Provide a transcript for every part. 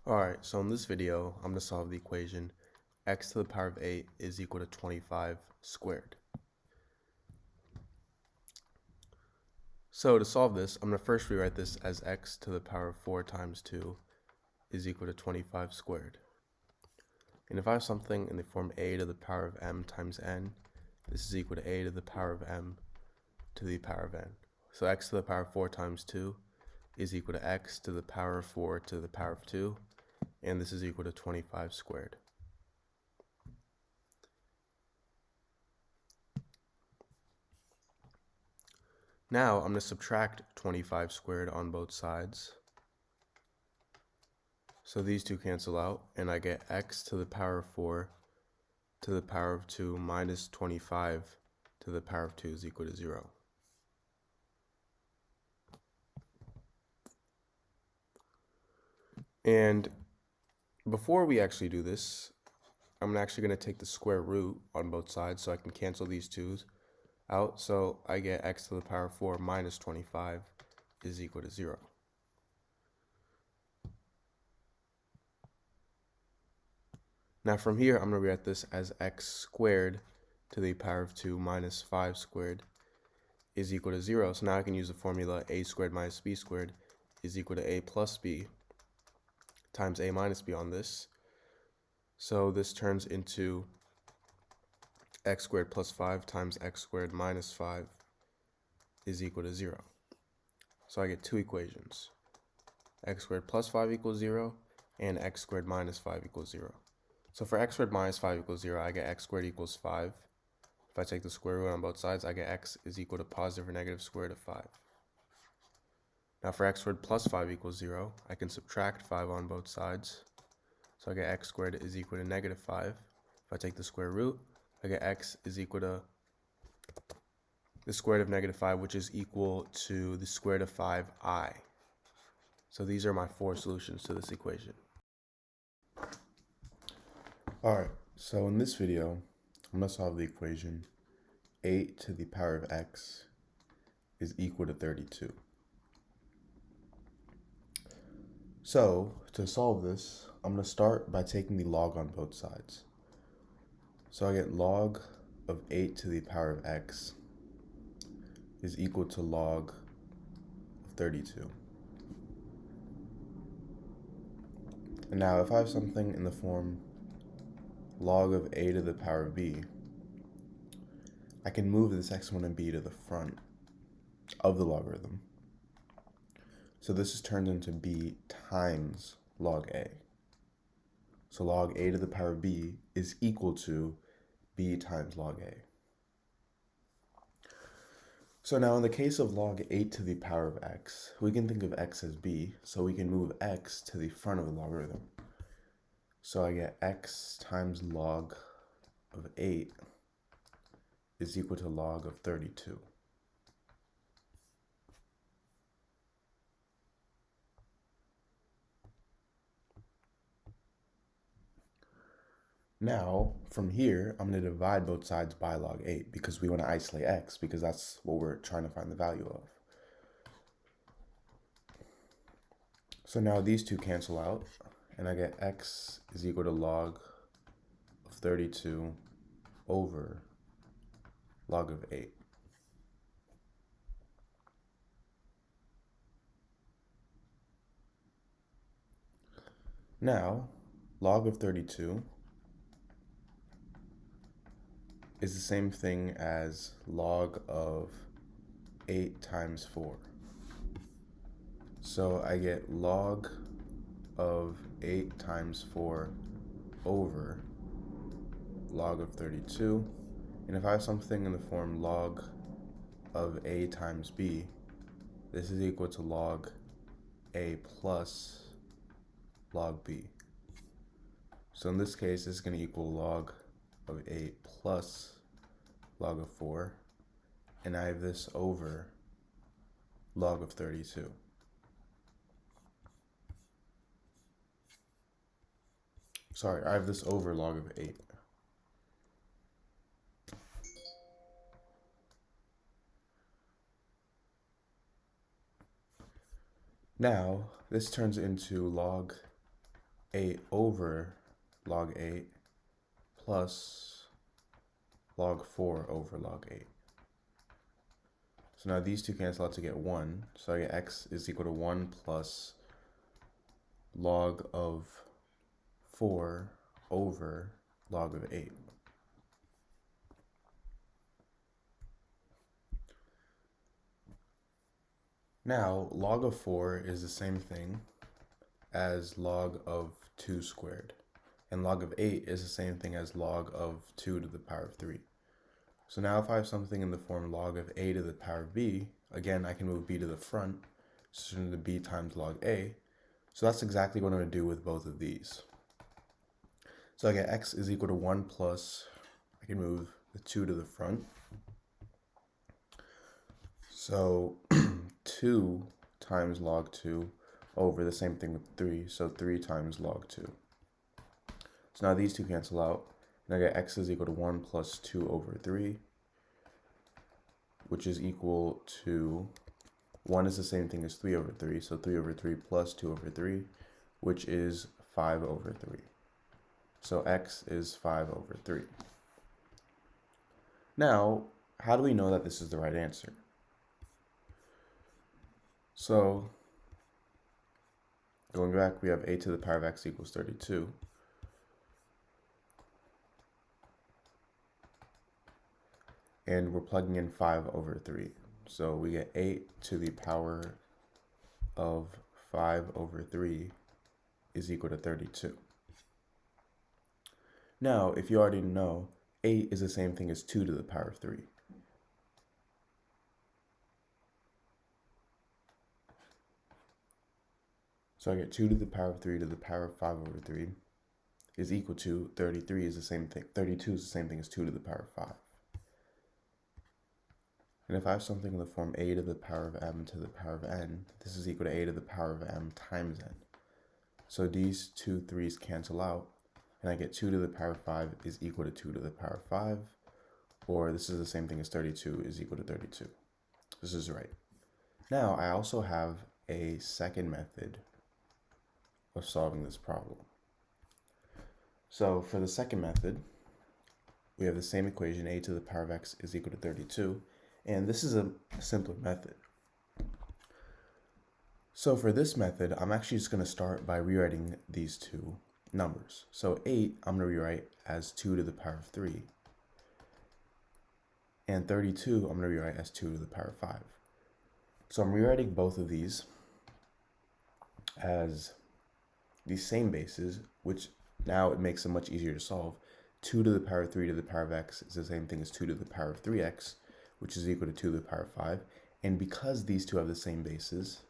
Alright, so in this video, I'm going to solve the equation x to the power of 8 is equal to 25 squared. So to solve this, I'm going to first rewrite this as x to the power of 4 times 2 is equal to 25 squared. And if I have something in the form a to the power of m times n, this is equal to a to the power of m to the power of n. So x to the power of 4 times 2 is equal to x to the power of 4 to the power of 2, and this is equal to 25 squared. Now I'm going to subtract 25 squared on both sides. So these two cancel out, and I get x to the power of 4 to the power of 2 minus 25 to the power of 2 is equal to 0. And before we actually do this, I'm actually going to take the square root on both sides so I can cancel these 2's out. So I get x to the power of 4 minus 25 is equal to 0. Now from here, I'm going to rewrite this as x squared to the power of 2 minus 5 squared is equal to 0. So now I can use the formula a squared minus b squared is equal to a plus b times a minus b on this. So this turns into x squared plus 5 times x squared minus 5 is equal to 0. So I get two equations. X squared plus 5 equals 0, and x squared minus 5 equals 0. So for x squared minus 5 equals 0, I get x squared equals 5. If I take the square root on both sides, I get x is equal to positive or negative square root of 5. Now for x squared plus 5 equals 0, I can subtract 5 on both sides. So I get x squared is equal to negative 5. If I take the square root, I get x is equal to the square root of negative 5, which is equal to the square root of 5i. So these are my four solutions to this equation. Alright, so in this video, I'm going to solve the equation 8 to the power of x is equal to 32. So to solve this, I'm going to start by taking the log on both sides. So I get log of 8 to the power of x is equal to log of 32. And now if I have something in the form log of a to the power of b, I can move this exponent and b to the front of the logarithm. So this is turned into b times log a. So log a to the power of b is equal to b times log a. So now in the case of log 8 to the power of x, we can think of x as b, so we can move x to the front of the logarithm. So I get x times log of 8 is equal to log of 32. Now, from here, I'm going to divide both sides by log 8 because we want to isolate x, because that's what we're trying to find the value of. So now these two cancel out, and I get x is equal to log of 32 over log of 8. Now, log of 32 is the same thing as log of 8 times 4. So I get log of 8 times 4 over log of 32. And if I have something in the form log of a times b, this is equal to log a plus log b. So in this case, this is going to equal log of 8 plus log of 4, and I have this over log of 32. Sorry, I have this over log of 8. Now, this turns into log 8 over log 8 plus log 4 over log 8. So now these two cancel out to get 1. So I get x is equal to 1 plus log of 4 over log of 8. Now, log of 4 is the same thing as log of 2 squared. And log of 8 is the same thing as log of 2 to the power of 3. So now if I have something in the form log of a to the power of b, again, I can move b to the front, so it's going to be b times log a. So that's exactly what I'm going to do with both of these. So I get x is equal to 1 plus, I can move the 2 to the front. So 2 times log 2 over the same thing with 3, so 3 times log 2. So now these two cancel out, and I get x is equal to 1 plus 2 over 3, which is equal to 1 is the same thing as 3 over 3, so 3 over 3 plus 2 over 3, which is 5 over 3. So x is 5 over 3. Now, how do we know that this is the right answer? So, going back, we have a to the power of x equals 32. And we're plugging in 5 over 3. So we get 8 to the power of 5 over 3 is equal to 32. Now, if you already know, 8 is the same thing as 2 to the power of 3. So I get 2 to the power of 3 to the power of 5 over 3 is equal to 33 is the same thing. 32 is the same thing as 2 to the power of 5. And if I have something in the form a to the power of m to the power of n, this is equal to a to the power of m times n. So these two 3's cancel out, and I get 2 to the power of 5 is equal to 2 to the power of 5, or this is the same thing as 32 is equal to 32. This is right. Now, I also have a second method of solving this problem. So for the second method, we have the same equation, a to the power of x is equal to 32, and this is a simpler method. So for this method, I'm actually just going to start by rewriting these two numbers. So 8, I'm going to rewrite as 2 to the power of 3. And 32, I'm going to rewrite as 2 to the power of 5. So I'm rewriting both of these as the same bases, which now it makes them much easier to solve. 2 to the power of 3 to the power of x is the same thing as 2 to the power of 3x, which is equal to 2 to the power of 5. And because these two have the same bases,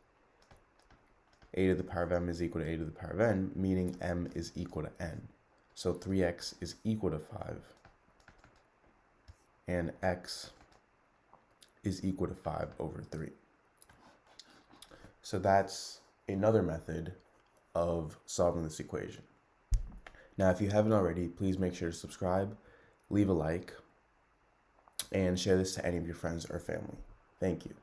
a to the power of m is equal to a to the power of n, meaning m is equal to n. So 3x is equal to 5, and x is equal to 5 over 3. So that's another method of solving this equation. Now, if you haven't already, please make sure to subscribe, leave a like, and share this to any of your friends or family. Thank you.